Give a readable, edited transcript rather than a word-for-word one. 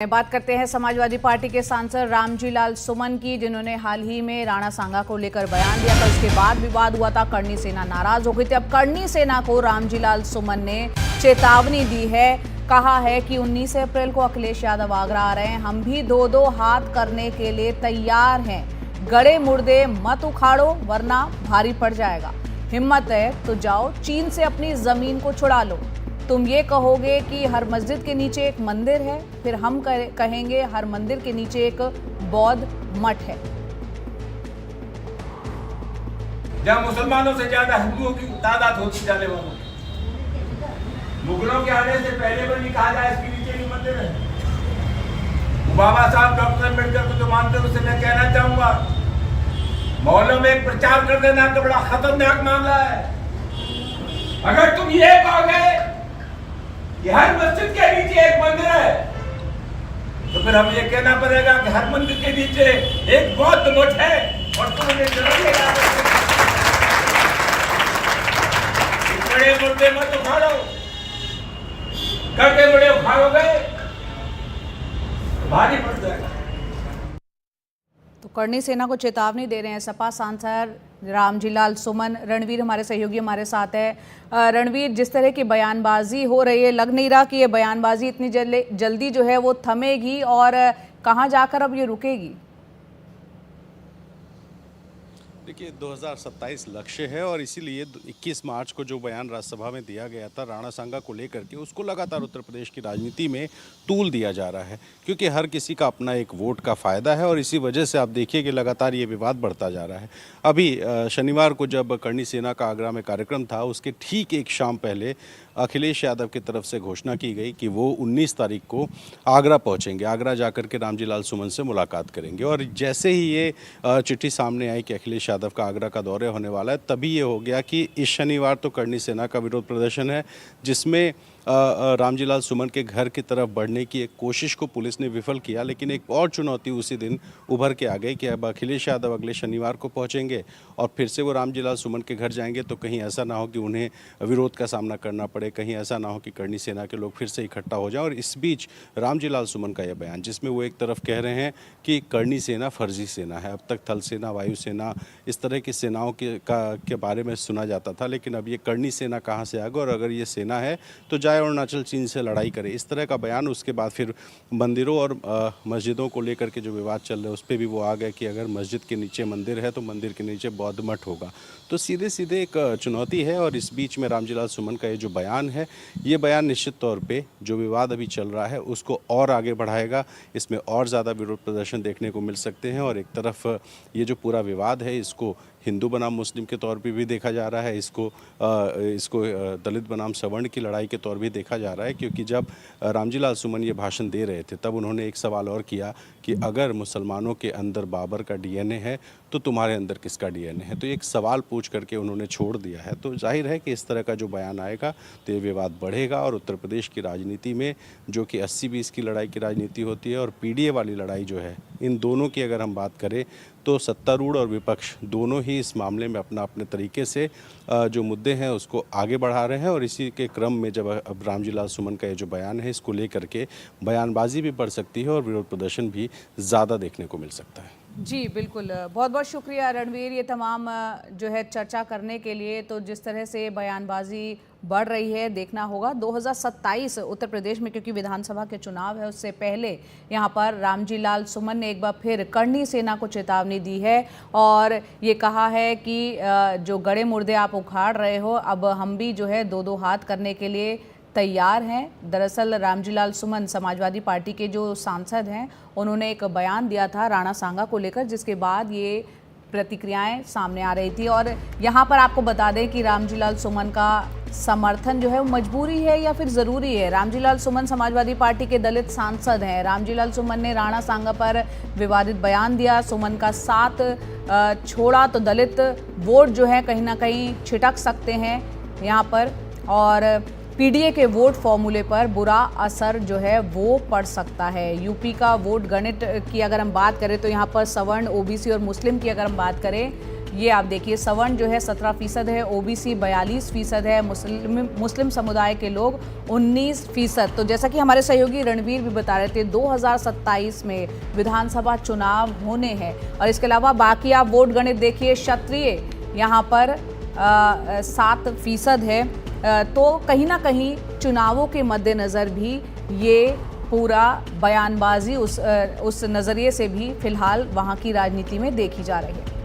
बात करते हैं समाजवादी पार्टी के सांसद रामजी लाल सुमन की, जिन्होंने हाल ही में राणा सांगा को लेकर बयान दिया था। उसके बाद विवाद हुआ था, करणी सेना नाराज हो गई थी। अब करणी सेना को रामजी लाल सुमन ने चेतावनी दी है। कहा है कि 19 अप्रैल को अखिलेश यादव आगरा आ रहे हैं, हम भी दो हाथ करने के लिए तैयार हैं। गड़े मुर्दे मत उखाड़ो वरना भारी पड़ जाएगा। हिम्मत है तो जाओ चीन से अपनी जमीन को छुड़ा लो। तुम ये कहोगे कि हर मस्जिद के नीचे एक मंदिर है, फिर हम कहेंगे हर मंदिर के नीचे एक बौद्ध मठ है। जहाँ मुसलमानों से ज्यादा हिंदुओं की तादाद होती जाने वाली, मुगलों के आने से पहले पर नहीं कहा जाए इसके नीचे भी मंदिर है। बाबा साहब डॉक्टर अम्बेडकर को जो मानते हैं उसे मैं कहना चाहूंगा, मोहल्लों में एक प्रचार कर देना तो बड़ा खतरनाक मामला है। अगर तुम ये कहोगे कि हर मस्जिद के नीचे एक मंदिर है, तो फिर हमें ये कहना पड़ेगा कि हर मंदिर के नीचे एक बौद्ध मठ है। और तुम बड़े मुर्दे मत उखाड़ो, करके बड़े उखाड़ोगे भारी पड़ जाएगा। तो करणी सेना को चेतावनी दे रहे हैं सपा सांसद रामजी लाल सुमन। रणवीर हमारे सहयोगी हमारे साथ है। रणवीर, जिस तरह की बयानबाजी हो रही है, लग नहीं रहा कि ये बयानबाजी इतनी जल्दी जो है वो थमेगी और कहां जाकर अब ये रुकेगी। देखिए 2027 लक्ष्य है और इसीलिए 21 मार्च को जो बयान राज्यसभा में दिया गया था राणा सांगा को लेकर के, उसको लगातार उत्तर प्रदेश की राजनीति में तूल दिया जा रहा है, क्योंकि हर किसी का अपना एक वोट का फ़ायदा है और इसी वजह से आप देखिए कि लगातार ये विवाद बढ़ता जा रहा है। अभी शनिवार को जब करणी सेना का आगरा में कार्यक्रम था, उसके ठीक एक शाम पहले अखिलेश यादव की तरफ से घोषणा की गई कि वो 19 तारीख को आगरा पहुंचेंगे, आगरा जाकर के रामजी लाल सुमन से मुलाकात करेंगे। और जैसे ही ये चिट्ठी सामने आई कि अखिलेश यादव का आगरा का दौरे होने वाला है, तभी ये हो गया कि इस शनिवार तो करणी सेना का विरोध प्रदर्शन है, जिसमें रामजी लाल सुमन के घर की तरफ बढ़ने की एक कोशिश को पुलिस ने विफल किया। लेकिन एक और चुनौती उसी दिन उभर के आ गई कि अब अखिलेश यादव अगले शनिवार को पहुंचेंगे और फिर से वो रामजी लाल सुमन के घर जाएंगे, तो कहीं ऐसा ना हो कि उन्हें विरोध का सामना करना पड़े, कहीं ऐसा ना हो कि करणी सेना के लोग फिर से इकट्ठा हो जाएं। और इस बीच रामजी लाल सुमन का यह बयान, जिसमें वो एक तरफ कह रहे हैं कि करणी सेना फर्जी सेना है, अब तक थल सेना, वायुसेना, इस तरह की सेनाओं के बारे में सुना जाता था, लेकिन अब ये करणी सेना कहाँ से आ गई, और अगर ये सेना है तो जाए अरुणाचल चीन से लड़ाई करे, इस तरह का बयान। उसके बाद फिर मंदिरों और मस्जिदों को लेकर के जो विवाद चल रहे हैं उस पर भी वो आ गए कि अगर मस्जिद के नीचे मंदिर है तो मंदिर के नीचे बौद्ध मठ होगा। तो सीधे सीधे एक चुनौती है। और इस बीच में रामजी लाल सुमन का ये जो बयान है, ये बयान निश्चित तौर पे जो विवाद अभी चल रहा है उसको और आगे बढ़ाएगा। इसमें और ज़्यादा विरोध प्रदर्शन देखने को मिल सकते हैं। और एक तरफ ये जो पूरा विवाद है, इसको हिंदू बनाम मुस्लिम के तौर पे भी देखा जा रहा है, इसको दलित बनाम सवर्ण की लड़ाई के तौर भी देखा जा रहा है। क्योंकि जब रामजी लाल सुमन ये भाषण दे रहे थे, तब उन्होंने एक सवाल और किया कि अगर मुसलमानों के अंदर बाबर का डीएनए है तो तुम्हारे अंदर किसका डीएनए है। तो एक सवाल पूछ करके उन्होंने छोड़ दिया है। तो जाहिर है कि इस तरह का जो बयान आएगा तो ये विवाद बढ़ेगा और उत्तर प्रदेश की राजनीति में, जो कि 80-20 की लड़ाई की राजनीति होती है और पीडीए वाली लड़ाई जो है, इन दोनों की अगर हम बात करें तो सत्तारूढ़ और विपक्ष दोनों ही इस मामले में अपना अपने तरीके से जो मुद्दे हैं उसको आगे बढ़ा रहे हैं। और इसी के क्रम में जब अब रामजी लाल सुमन का ये जो बयान है, इसको लेकर के बयानबाजी भी बढ़ सकती है और विरोध प्रदर्शन भी ज़्यादा देखने को मिल सकता है। जी बिल्कुल, बहुत बहुत शुक्रिया रणवीर, ये तमाम जो है चर्चा करने के लिए। तो जिस तरह से बयानबाजी बढ़ रही है, देखना होगा 2027 उत्तर प्रदेश में, क्योंकि विधानसभा के चुनाव है, उससे पहले यहाँ पर रामजी लाल सुमन ने एक बार फिर करणी सेना को चेतावनी दी है और ये कहा है कि जो गड़े मुर्दे आप उखाड़ रहे हो, अब हम भी जो है दो हाथ करने के लिए तैयार हैं। दरअसल रामजी लाल सुमन समाजवादी पार्टी के जो सांसद हैं, उन्होंने एक बयान दिया था राणा सांगा को लेकर, जिसके बाद ये प्रतिक्रियाएं सामने आ रही थी। और यहाँ पर आपको बता दें कि रामजी लाल सुमन का समर्थन जो है वो मजबूरी है या फिर ज़रूरी है। रामजी लाल सुमन समाजवादी पार्टी के दलित सांसद हैं। रामजी लाल सुमन ने राणा सांगा पर विवादित बयान दिया, सुमन का साथ छोड़ा तो दलित वोट जो है कहीं ना कहीं छिटक सकते हैं यहाँ पर, और पीडीए के वोट फॉर्मूले पर बुरा असर जो है वो पड़ सकता है। यूपी का वोट गणित की अगर हम बात करें तो यहाँ पर सवर्ण, ओबीसी और मुस्लिम की अगर हम बात करें ये आप देखिए, सवर्ण जो है 17% है, ओबीसी 42% है, मुस्लिम समुदाय के लोग 19%। तो जैसा कि हमारे सहयोगी रणवीर भी बता रहे थे, 2027 में विधानसभा चुनाव होने हैं। और इसके अलावा बाकी आप वोट गणित देखिए, क्षत्रिय यहाँ पर 7% है। तो कहीं ना कहीं चुनावों के मद्देनज़र भी ये पूरा बयानबाजी उस नज़रिए से भी फिलहाल वहाँ की राजनीति में देखी जा रही है।